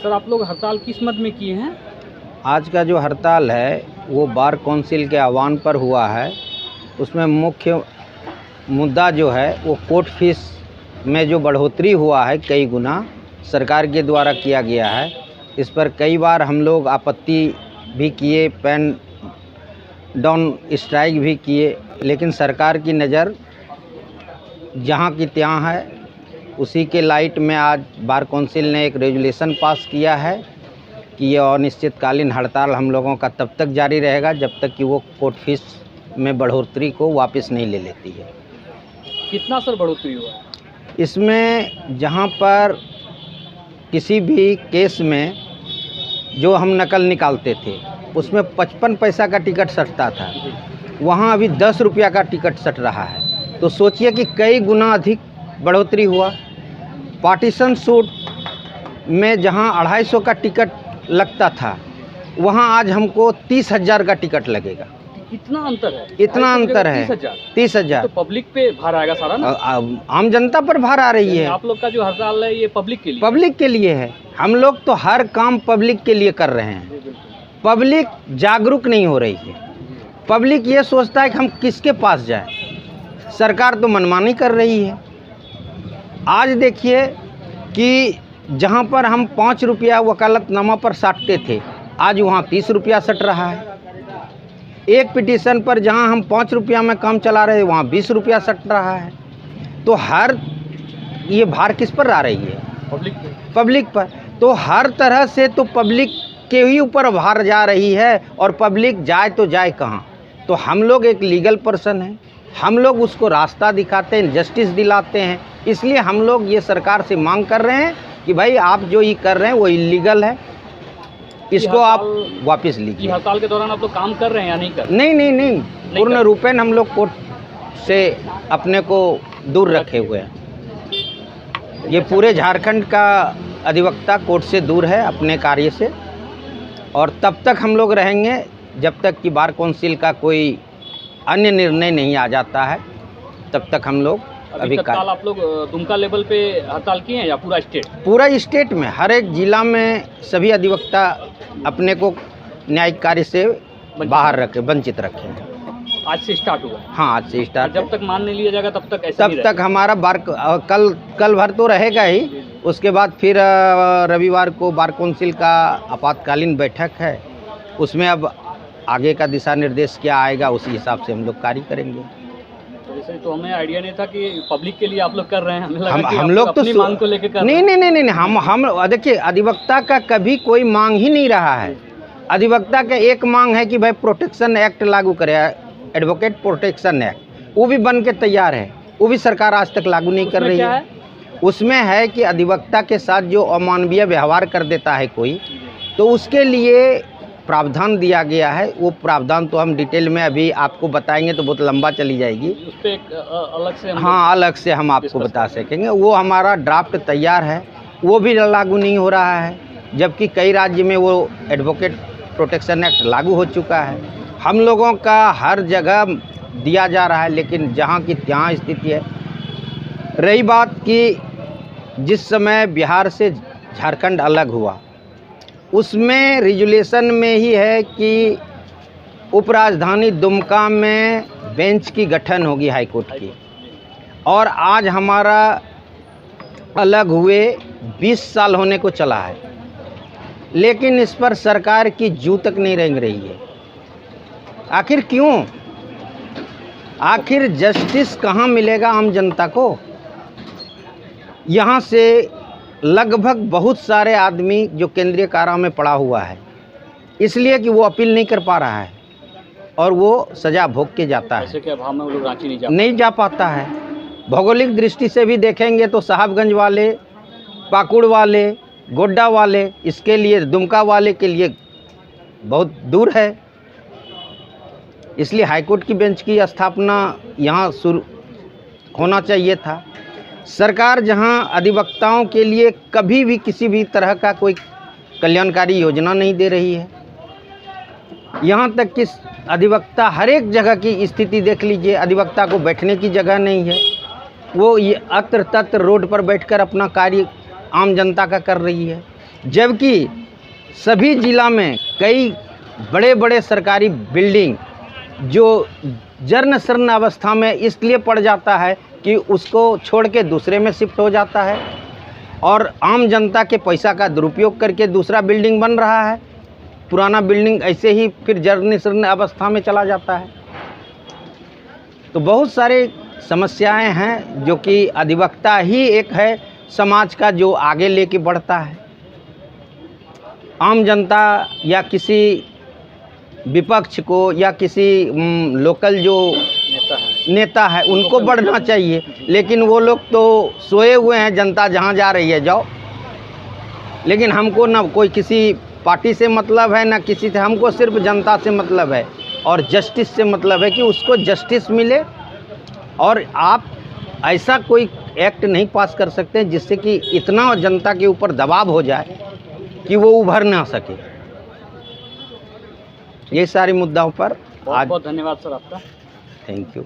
Sir आप लोग हड़ताल किस मद में किए हैं? आज का जो हड़ताल है वो बार काउंसिल के आह्वान पर हुआ है। उसमें मुख्य मुद्दा जो है वो कोर्ट फीस में जो बढ़ोतरी हुआ है कई गुना सरकार के द्वारा किया गया है। इस पर कई बार हम लोग आपत्ति भी किए, पेन डाउन स्ट्राइक भी किए, लेकिन सरकार की नज़र जहाँ की त्यों है। उसी के लाइट में आज बार काउंसिल ने एक रेजुलेशन पास किया है कि ये अनिश्चितकालीन हड़ताल हम लोगों का तब तक जारी रहेगा जब तक कि वो कोर्ट फीस में बढ़ोतरी को वापस नहीं ले लेती है। कितना सर बढ़ोतरी हुआ? इसमें जहाँ पर किसी भी केस में जो हम नकल निकालते थे उसमें 55 पैसा का टिकट सटता था, वहाँ अभी 10 रुपया का टिकट सट रहा है। तो सोचिए कि कई गुना अधिक बढ़ोतरी हुआ। पार्टीशन सूट में जहाँ 250 का टिकट लगता था वहाँ आज हमको 30,000 का टिकट लगेगा। कितना अंतर है? इतना अंतर है, 30,000। तो पब्लिक पे भार आएगा सारा ना? आम जनता पर भार आ रही है। आप लोग का जो हड़ताल है ये पब्लिक के लिए? पब्लिक के लिए है। हम लोग तो हर काम पब्लिक के लिए कर रहे हैं। पब्लिक जागरूक नहीं हो रही है। पब्लिक ये सोचता है कि हम किसके पास जाएं। सरकार तो मनमानी कर रही है। आज देखिए कि जहां पर हम 5 रुपया वकालतनामा पर साटते थे आज वहां 30 रुपया सट रहा है। एक पिटीशन पर जहां हम 5 रुपया में काम चला रहे वहां 20 रुपया सट रहा है। तो हर ये भार किस पर आ रही है? पब्लिक पर। तो हर तरह से तो पब्लिक के ही ऊपर भार जा रही है और पब्लिक जाए तो जाए कहाँ। तो हम लोग एक लीगल पर्सन हैं, हम लोग उसको रास्ता दिखाते हैं, जस्टिस दिलाते हैं। इसलिए हम लोग ये सरकार से मांग कर रहे हैं कि भाई आप जो ये कर रहे हैं वो इलीगल है, इसको आप वापस लीजिए। हड़ताल के दौरान आप लोग काम कर रहे हैं या नहीं कर? नहीं, पूर्ण रूपेण हम लोग कोर्ट से अपने को दूर रखे हुए हैं। ये पूरे झारखंड का अधिवक्ता कोर्ट से दूर है अपने कार्य से, और तब तक हम लोग रहेंगे जब तक कि बार काउंसिल का कोई अन्य निर्णय नहीं आ जाता है। तब तक हम लोग अभी तत्काल आप लोग दुमका लेवल पे हड़ताल किए हैं या पूरा स्टेट? पूरा स्टेट में हर एक जिला में सभी अधिवक्ता अपने को न्यायिक कार्य से बाहर रखे, वंचित रखे। आज से स्टार्ट हुआ? हाँ, आज से स्टार्ट। जब तक मान नहीं लिया जाएगा तब तक ऐसे तक हमारा बार कल भर तो रहेगा ही। उसके बाद फिर रविवार को बार काउंसिल का आपातकालीन बैठक है, उसमें अब आगे का दिशा निर्देश क्या आएगा उसी हिसाब से हम लोग कार्य करेंगे। तो हमें आइडिया नहीं था कि पब्लिक के लिए आप लोग कर रहे हैं। हम लोग तो अपनी मांग को लेकर कर नहीं, हम देखिए अधिवक्ता का कभी कोई मांग ही नहीं रहा है। अधिवक्ता का एक मांग है कि भाई प्रोटेक्शन एक्ट लागू करे, एडवोकेट प्रोटेक्शन एक्ट, वो भी बन के तैयार है, वो भी सरकार आज तक लागू नहीं कर रही है। उसमें है कि अधिवक्ता के साथ जो अमानवीय व्यवहार कर देता है कोई, तो उसके लिए प्रावधान दिया गया है। वो प्रावधान तो हम डिटेल में अभी आपको बताएंगे तो बहुत लंबा चली जाएगी, उस पे एक अलग से अलग से हम आपको बता सकेंगे। वो हमारा ड्राफ्ट तैयार है, वो भी लागू नहीं हो रहा है, जबकि कई राज्य में वो एडवोकेट प्रोटेक्शन एक्ट लागू हो चुका है। हम लोगों का हर जगह दिया जा रहा है, लेकिन जहाँ की त्यों स्थिति है। रही बात कि जिस समय बिहार से झारखंड अलग हुआ, उसमें रेजुलेशन में ही है कि उपराजधानी दुमका में बेंच की गठन होगी हाई कोर्ट की, और आज हमारा अलग हुए 20 साल होने को चला है, लेकिन इस पर सरकार की जू तक नहीं रेंग रही है। आखिर क्यों? आखिर जस्टिस कहाँ मिलेगा आम जनता को? यहाँ से लगभग बहुत सारे आदमी जो केंद्रीय कारा में पड़ा हुआ है, इसलिए कि वो अपील नहीं कर पा रहा है और वो सज़ा भोग के जाता है। ऐसे के अभाव में वो लोग रांची नहीं जा पाता है। भौगोलिक दृष्टि से भी देखेंगे तो साहबगंज वाले, पाकुड़ वाले, गोड्डा वाले, इसके लिए दुमका वाले के लिए बहुत दूर है। इसलिए हाईकोर्ट की बेंच की स्थापना यहाँ शुरू होना चाहिए था। सरकार जहां अधिवक्ताओं के लिए कभी भी किसी भी तरह का कोई कल्याणकारी योजना नहीं दे रही है, यहाँ तक कि अधिवक्ता हर एक जगह की स्थिति देख लीजिए, अधिवक्ता को बैठने की जगह नहीं है। वो ये अत्र तत्र रोड पर बैठकर अपना कार्य आम जनता का कर रही है। जबकि सभी जिला में कई बड़े बड़े सरकारी बिल्डिंग जो जर्न शरण अवस्था में इसलिए पड़ जाता है कि उसको छोड़ के दूसरे में शिफ्ट हो जाता है और आम जनता के पैसा का दुरुपयोग करके दूसरा बिल्डिंग बन रहा है। पुराना बिल्डिंग ऐसे ही फिर जर्न शरण अवस्था में चला जाता है। तो बहुत सारे समस्याएं हैं जो कि अधिवक्ता ही एक है समाज का जो आगे लेके बढ़ता है। आम जनता या किसी विपक्ष को या किसी लोकल जो नेता है उनको बढ़ना चाहिए, लेकिन वो लोग तो सोए हुए हैं, जनता जहाँ जा रही है जाओ। लेकिन हमको ना कोई किसी पार्टी से मतलब है ना किसी से, हमको सिर्फ जनता से मतलब है और जस्टिस से मतलब है कि उसको जस्टिस मिले। और आप ऐसा कोई एक्ट नहीं पास कर सकते जिससे कि इतना जनता के ऊपर दबाव हो जाए कि वो उभर ना सके। ये सारे मुद्दाओं पर बहुत बहुत धन्यवाद सर आपका। Thank you.